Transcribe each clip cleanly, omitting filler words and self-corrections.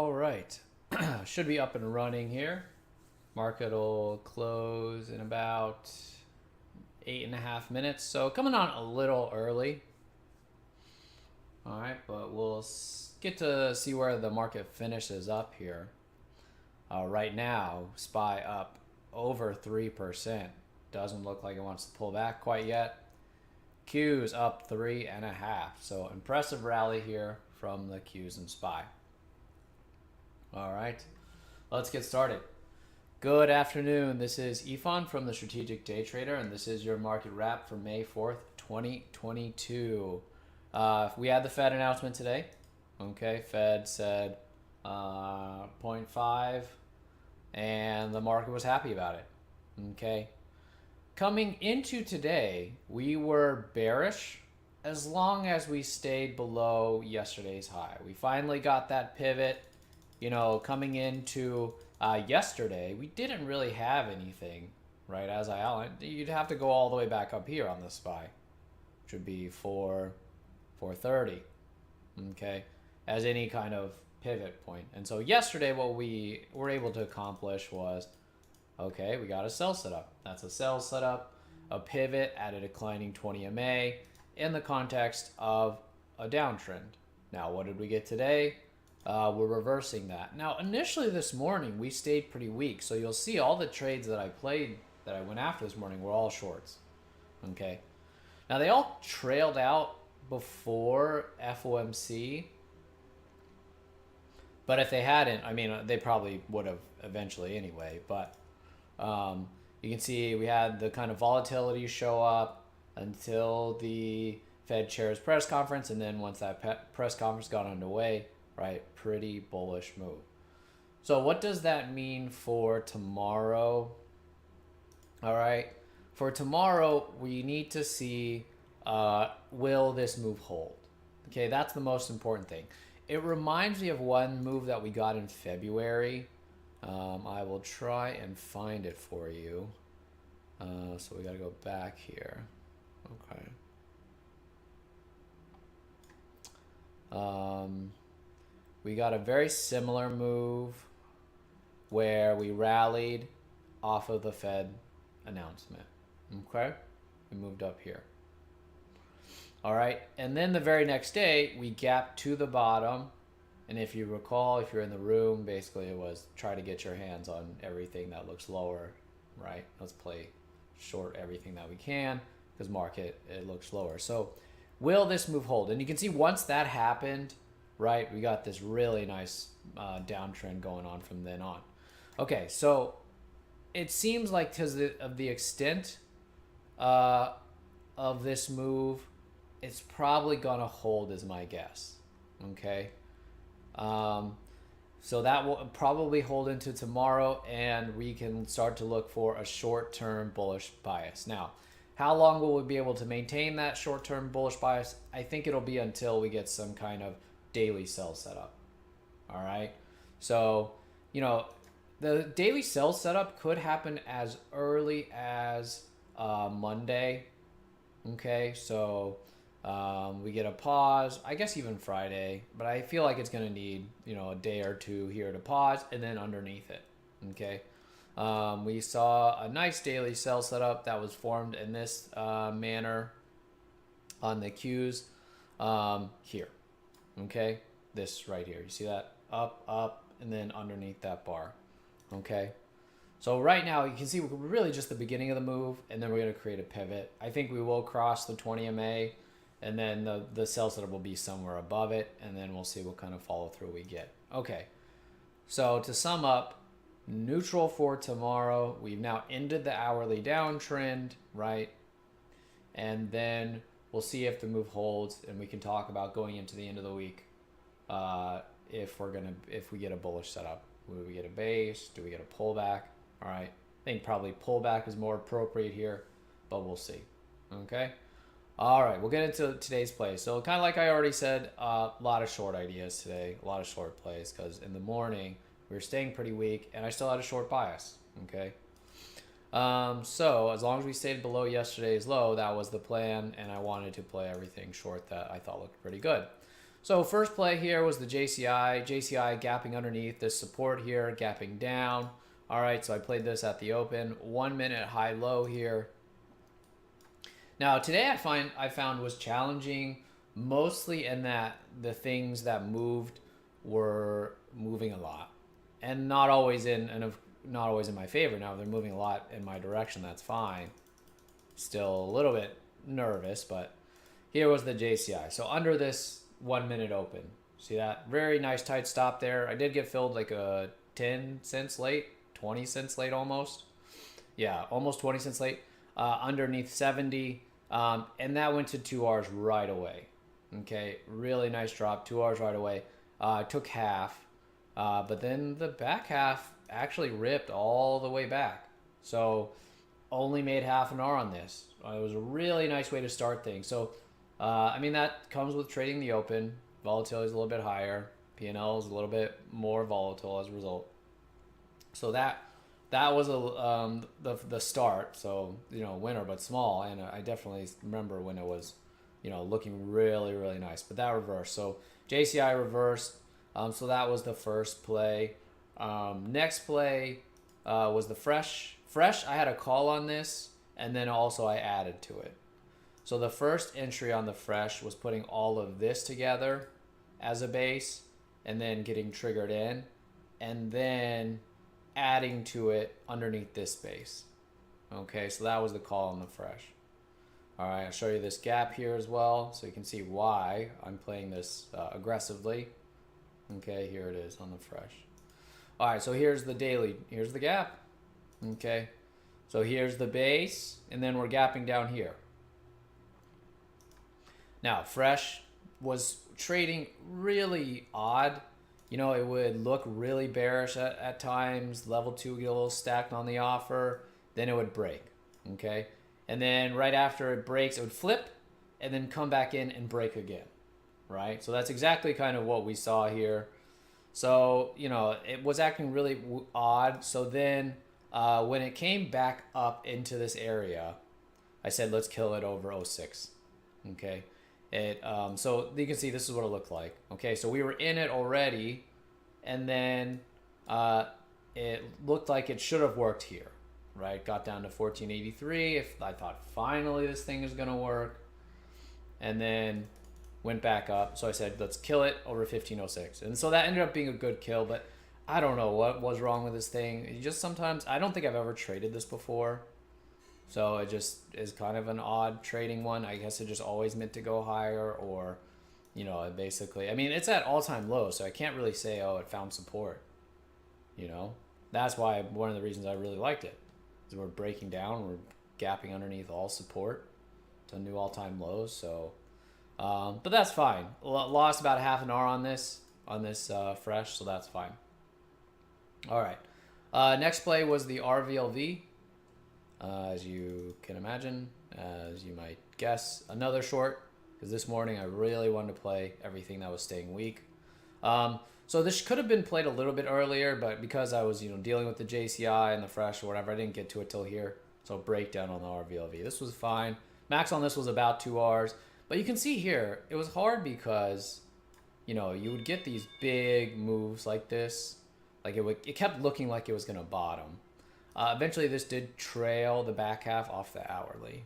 All right. Should be up and running here. Market will close in about 8.5 minutes. So coming on a little early. All right, but we'll get to see where the market finishes up here. Right now, SPY up over 3%. Doesn't look like it wants to pull back quite yet. Q's up 3.5. So impressive rally here from the Q's and SPY. All right, let's get started. Good afternoon. This is Ifan from the Strategic Day Trader, and this is your market wrap for May 4th, 2022. We had the Fed announcement today. Okay, Fed said 0.5, and the market was happy about it. Okay, coming into today, we were bearish as long as we stayed below yesterday's high. We finally got that pivot. You know, coming into yesterday, we didn't really have anything, right? As I outlined, you'd have to go all the way back up here on the SPY, which would be 430, okay, as any kind of pivot point. And so yesterday, what we were able to accomplish was, okay, we got a sell setup. That's a sell setup, a pivot at a declining 20 MA in the context of a downtrend. Now, what did we get today? We're reversing that. Now, initially this morning, we stayed pretty weak. So you'll see all the trades that I played, that I went after this morning, were all shorts. Okay. Now, they all trailed out before FOMC. But if they hadn't, I mean, they probably would have eventually anyway. But you can see we had the kind of volatility show up until the Fed chair's press conference. And then once that press conference got underway, right, pretty bullish move. So what does that mean for tomorrow? All right, for tomorrow, we need to see, will this move hold? Okay, that's the most important thing. It reminds me of one move that we got in February. I will try and find it for you. So we got to go back here. Okay. We got a very similar move where we rallied off of the Fed announcement. Okay? We moved up here. All right. And then the very next day, we gapped to the bottom. And if you recall, if you're in the room, basically it was try to get your hands on everything that looks lower, right? Let's play short everything that we can because market, it looks lower. So will this move hold? And you can see once that happened, right, we got this really nice downtrend going on from then on. Okay, so it seems like because of the extent of this move, it's probably going to hold is my guess. Okay, so that will probably hold into tomorrow, and we can start to look for a short-term bullish bias. Now, how long will we be able to maintain that short-term bullish bias? I think it'll be until we get some kind of daily sell setup. All right, so you know the daily sell setup could happen as early as Monday. Okay, so we get a pause, I guess even Friday, but I feel like it's gonna need, you know, a day or two here to pause and then underneath it. Okay, we saw a nice daily sell setup that was formed in this manner on the Qs here. Okay, this right here, you see that up and then underneath that bar. Okay, so right now you can see we're really just the beginning of the move, and then we're going to create a pivot. I think we will cross the 20 MA, and then the sell setup will be somewhere above it, and then we'll see what kind of follow through we get. Okay, so to sum up, neutral for tomorrow. We've now ended the hourly downtrend, right? And then we'll see if the move holds, and we can talk about going into the end of the week if we get a bullish setup. Will we get a base? Do we get a pullback? All right. I think probably pullback is more appropriate here, but we'll see. Okay. All right. We'll get into today's play. So kind of like I already said, a lot of short ideas today, a lot of short plays, because in the morning we were staying pretty weak, and I still had a short bias. Okay. So as long as we stayed below yesterday's low, that was the plan, and I wanted to play everything short that I thought looked pretty good. So first play here was the JCI. JCI gapping underneath this support here, gapping down. All right, so I played this at the open. 1 minute high low here. Now today I found was challenging, mostly in that the things that moved were moving a lot, and not always not always in my favor. Now if they're moving a lot in my direction, that's fine. Still a little bit nervous, but here was the JCI. So under this 1 minute open, see that very nice tight stop there. I did get filled like a 10 cents late, 20 cents late almost. Yeah, almost 20 cents late. Underneath 70. And that went to 2Rs right away. Okay, really nice drop, 2Rs right away. Took half, but then the back half actually ripped all the way back. So only made half an R on this. It was a really nice way to start things. So, I mean, that comes with trading the open. Volatility is a little bit higher. P&L is a little bit more volatile as a result. So that was the start. So, you know, winner but small, and I definitely remember when it was, you know, looking really, really nice. But that reversed. So JCI reversed. So that was the first play. Next play was the fresh. Fresh, I had a call on this, and then also I added to it. So the first entry on the fresh was putting all of this together as a base, and then getting triggered in, and then adding to it underneath this base. Okay, so that was the call on the fresh. All right, I'll show you this gap here as well, so you can see why I'm playing this aggressively. Okay, here it is on the fresh. All right, so here's the daily. Here's the gap. Okay, so here's the base, and then we're gapping down here. Now, fresh was trading really odd. You know, it would look really bearish at times. Level 2 get a little stacked on the offer. Then it would break. Okay, and then right after it breaks, it would flip, and then come back in and break again. Right? So that's exactly kind of what we saw here. So, you know, it was acting really odd. So then when it came back up into this area, I said, let's kill it over 06. Okay. So you can see this is what it looked like. Okay. So we were in it already, and then it looked like it should have worked here, right? Got down to 1483. If I thought finally this thing is going to work, and then went back up. So I said, let's kill it over 1506. And so that ended up being a good kill, but I don't know what was wrong with this thing. You just sometimes, I don't think I've ever traded this before. So it just is kind of an odd trading one. I guess it just always meant to go higher, or, you know, it basically, I mean, it's at all-time low, so I can't really say, oh, it found support. You know, that's why one of the reasons I really liked it is we're breaking down, we're gapping underneath all support to new all-time lows. So, but that's fine. Lost about half an hour on this fresh, so that's fine. All right. Next play was the RVLV. As you can imagine, as you might guess, another short, because this morning I really wanted to play everything that was staying weak. So this could have been played a little bit earlier, but because I was, you know, dealing with the JCI and the fresh or whatever, I didn't get to it till here. So breakdown on the RVLV. This was fine. Max on this was about 2 Rs. But you can see here, it was hard because, you know, you would get these big moves like this. Like it kept looking like it was going to bottom. Eventually this did trail the back half off the hourly.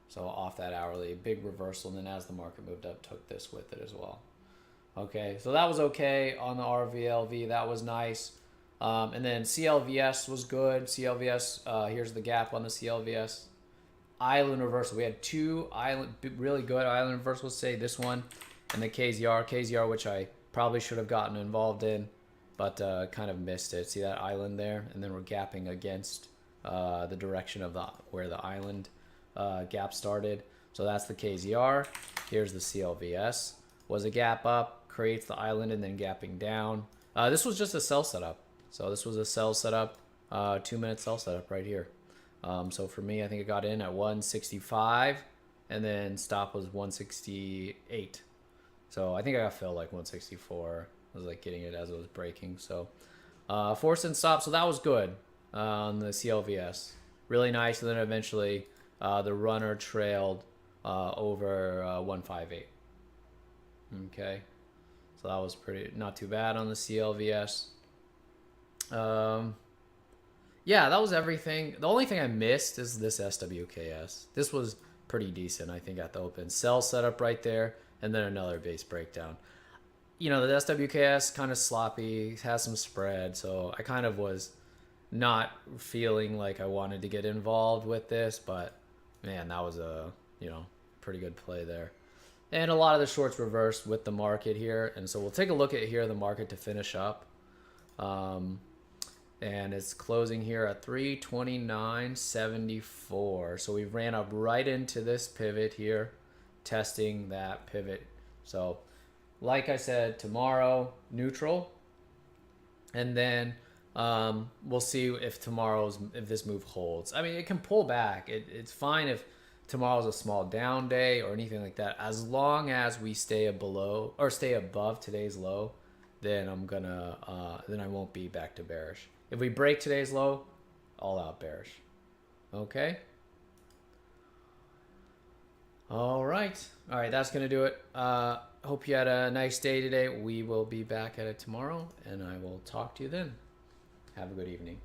So off that hourly, big reversal. And then as the market moved up, took this with it as well. Okay, so that was okay on the RVLV. That was nice. And then CLVS was good. CLVS, here's the gap on the CLVS. Island reversal. We had two really good island reversals, say this one and the KZR, which I probably should have gotten involved in, but kind of missed it. See that island there? And then we're gapping against the direction of where the island gap started. So that's the KZR. Here's the CLVS. Was a gap up, creates the island, and then gapping down. This was just a sell setup. So this was a sell setup, 2-minute sell setup right here. So for me, I think it got in at 165, and then stop was 168. So I think I got filled like 164. I was like getting it as it was breaking. So 4 cent stop. So that was good on the CLVS. Really nice. And then eventually the runner trailed over 158. Okay. So that was not too bad on the CLVS. Yeah, that was everything. The only thing I missed is this SWKS. This was pretty decent, I think, at the open. Sell setup right there, and then another base breakdown. The SWKS kind of sloppy, has some spread, so I kind of was not feeling like I wanted to get involved with this, but man, that was a, pretty good play there. And a lot of the shorts reversed with the market here, and so we'll take a look at here the market to finish up. And it's closing here at 329.74. So we ran up right into this pivot here, testing that pivot. So like I said, tomorrow neutral, and then we'll see if this move holds. I mean, it can pull back. It's fine if tomorrow's a small down day or anything like that, as long as we stay above today's low. Then then I won't be back to bearish. If we break today's low, all out bearish. Okay. All right, that's gonna do it. Hope you had a nice day today. We will be back at it tomorrow, and I will talk to you then. Have a good evening.